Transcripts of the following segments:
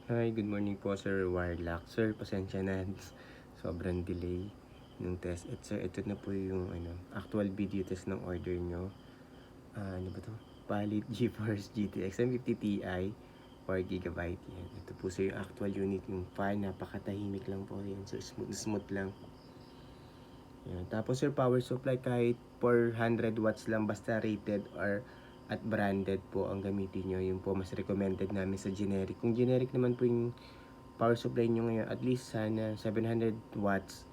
Hi, good morning po Sir Warlock. Sir, pasensya na. Sobrang delay ng test. Sir, ito na po yung actual video test ng order nyo. Ano ba to? Palit GeForce GTX 1050 Ti 4GB. Yan. Ito po sir yung actual unit yung fan. Napakatahimik lang po yan. Sir, smooth lang. Yan. Tapos sir, power supply kahit 400 watts lang basta rated or at branded po ang gamitin nyo. Yung po mas recommended namin sa generic. Kung generic naman po yung power supply nyo ngayon, at least sana 700 watts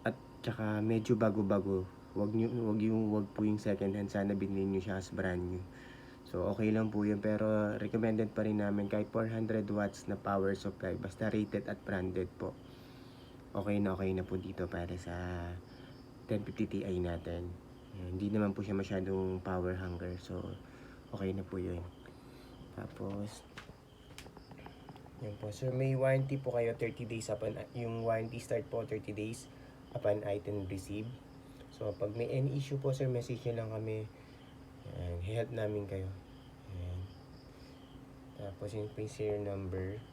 at tsaka medyo bago-bago. Wag po yung second hand, sana binili nyo siya as brand new. So okay lang po yun, pero recommended pa rin namin kahit 400 watts na power supply basta rated at branded po. Okay na po dito para sa 1050 Ti natin. Hindi naman po siya masyadong power hunger, so okay na po yun. Tapos yun po sir, may warranty po kayo 30 days upon, yung warranty start po 30 days upon item receive. So pag may any issue po sir, message nyo lang kami. Ayan, help namin kayo. Ayan. Tapos yun po yung serial number.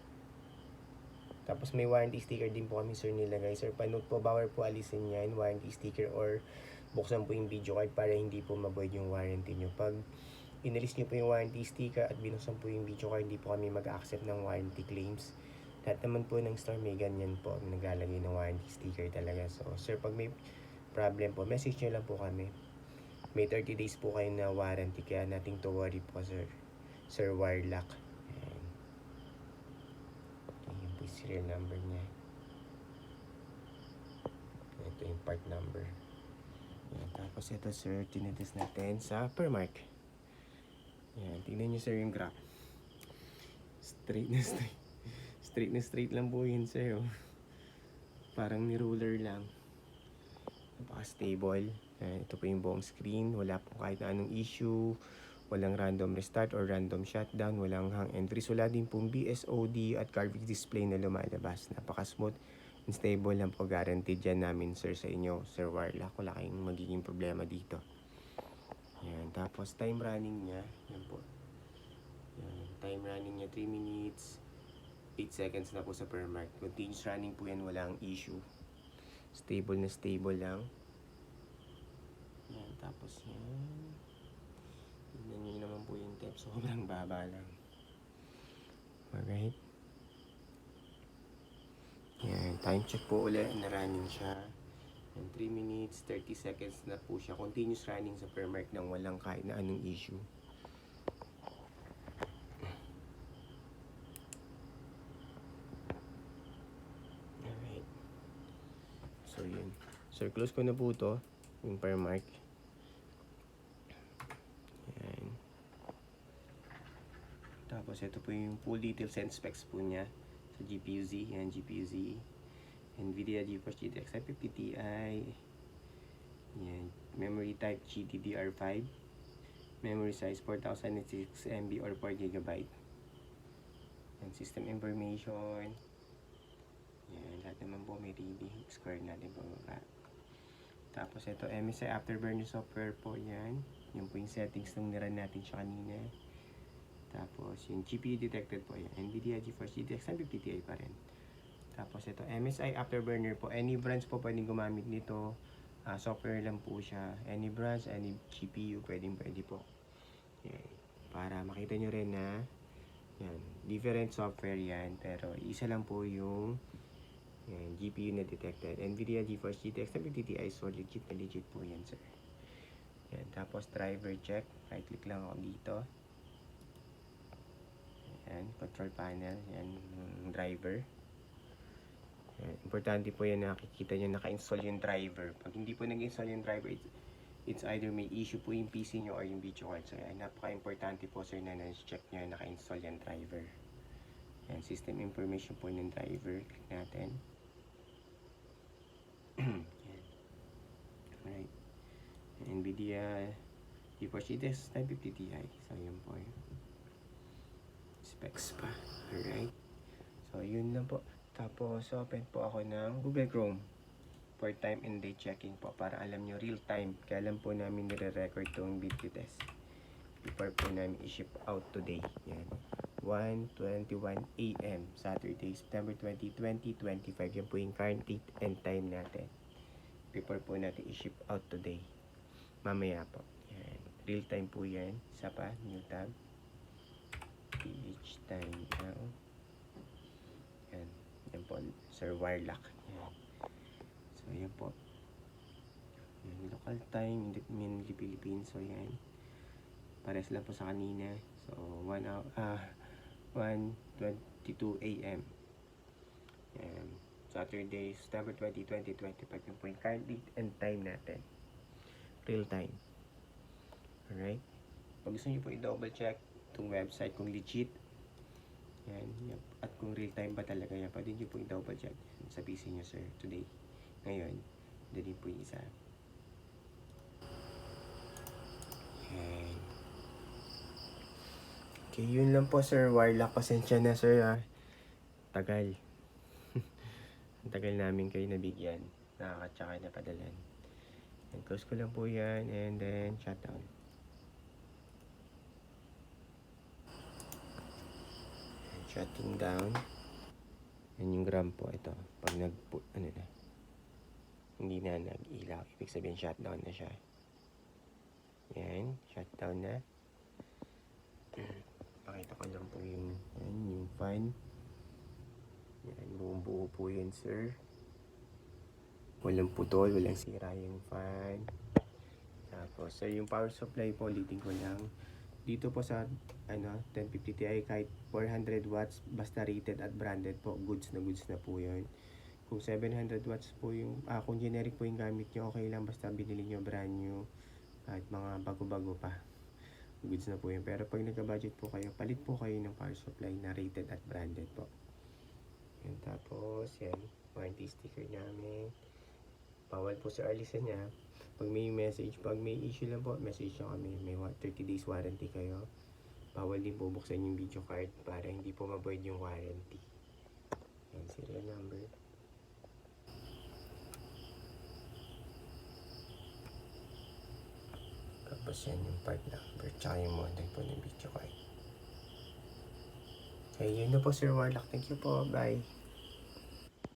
Tapos may warranty sticker din po kami sir nilagay. Sir, panood po, bawal po alisin yan, warranty sticker, or buksan po yung video card para hindi po ma-void yung warranty nyo. Pag inalis nyo po yung warranty sticker at binuksan po yung video card, hindi po kami mag-accept ng warranty claims. Lahat naman po ng store may ganyan po, naglalagay ng warranty sticker talaga. So sir, pag may problem po, message nyo lang po kami. May 30 days po kayo na warranty, kaya nothing to worry po sir. Sir Warlock. Ayan. Ayan po yung serial number niya. Ito yung part number. Ayan. Tapos ito sir, tinitest natin sa Permark. Ayan, tingnan nyo sir yung graph. Straight na straight. Straight na straight lang po yun sir. Oh. Parang ni ruler lang. Napaka-stable. Ito po yung buong screen. Wala po kahit na anong issue. Walang random restart or random shutdown. Walang hang and freeze. Wala din pong BSOD at Carvix display na lumalabas. Napaka-smooth and stable lang po. Guaranteed yan namin sir sa inyo, Sir Warlock. Wala kayong magiging problema dito. Yan. Tapos time running niya. Yan po. Yan. Time running niya 3 minutes. 8 seconds na po sa Permark. Continuous running po yan. Walang issue. Stable na stable lang. Yan, tapos yan. Tignan nyo naman po yung temp. Sobrang baba lang. Alright. Yan, time check po ulit. Na-running siya. Yan, 3 minutes, 30 seconds na po siya. Continuous running sa Permark nang walang kahit na anong issue. Alright. So yun. Sir, close ko na po to. Yung Permark. Yan. Tapos ito po yung full details and specs po niya sa GPU-Z. Yan, GPU-Z. NVIDIA GeForce GTX 1050 Ti. Yan. Memory type GDDR5. Memory size 4006 MB or 4GB. Yan, system information. Yan, lahat naman po may reading. Square natin po baba. Tapos ito, MSI Afterburner software po yan. Yung po yung settings nung niran natin siya kanina. Tapos yung GPU detected po yan. NVIDIA GeForce GTX 1050 Ti pa rin. Tapos ito, MSI Afterburner po. Any brands po pwedeng gumamit nito. Software lang po siya. Any brands, any GPU, pwede po. Yan. Para makita nyo rin na yan, different software yan. Pero isa lang po yung yan, GPU na detected. NVIDIA GeForce GTX 1050 Ti. So legit na legit po yan sir. Yan. Tapos driver check. Right click lang ako dito. Yan, control panel. Yan, driver. Yan. Importante po yan na nakikita nyo naka-install yung driver. Pag hindi po nag-install yung driver, it's either may issue po yung PC nyo or yung video card. So yan, napaka-importante po sir na na-check nyo naka-install yung driver. Yan, system information po ng driver. Click natin. Yan. Alright. NVIDIA GeForce GTX 1050 Ti. So yun po yun. Specs pa. Alright. So yun lang po. Tapos open po ako ng Google Chrome for time and date checking po para alam nyo real time. Kaya alam po namin nire-record tong video test before po namin i-ship out today. Yan. 1:21 AM, Saturday, September 20, 2025. Yan po yung current date and time natin. Before po natin i-ship out today. Mamaya po. Yan. Real time po yan. Isa pa, new tab. PH time now. Yan. Yan po, Sir Wirelock. Yan. So, yan po. Yan. Local time, mainly Philippines. So, yan. Pares lang po sa kanina. So, 1:22 AM. Yan. Saturday, September 20, 2025. Yung po yung current date and time natin. Real time. Alright? Pag gusto nyo po i-double check itong website kung legit. Yan. At kung real time ba talaga yan. Pwede nyo po i-double check sa PC nyo, sir, today. Ngayon, dali po yung isa. Yan. Okay, yun lang po, Sir Wirelock. Pasensya na, sir, ha. Tagal. Ang tagal namin kayo nabigyan. Nakakatsaka na padalan. And close ko lang po yan. And then, shutdown. And shutting down. Yan yung gram po. Ito. Pag hindi na nag-ilaw. Ibig sabihin, shutdown na siya. Yan. Shutdown na. Pakita ko lang po yung fan. Yan, buong-buo po yan, sir. Walang putol, walang sira yung fan. Tapos, sir, yung power supply po, ulitin ko lang. Dito po sa 1050 Ti, kahit 400 watts, basta rated at branded po, goods na po yun. Kung 700 watts po yung, kung generic po yung gamit nyo, okay lang, basta binili nyo brand new, at mga bago-bago pa. Goods na po yun. Pero pag nagka-budget po kayo, palit po kayo ng power supply na rated at branded po. Yan, tapos, yan, warranty sticker namin. Bawal po sa alisan niya. Pag may issue lang po, message nyo kami. May 30 days warranty kayo. Bawal din po buksan yung video card para hindi po ma-void yung warranty. Yan, serial number. Tapos yan yung part number, tsaka yung model po ng video card. Okay, yun na po, Sir Wirelock. Thank you po. Bye.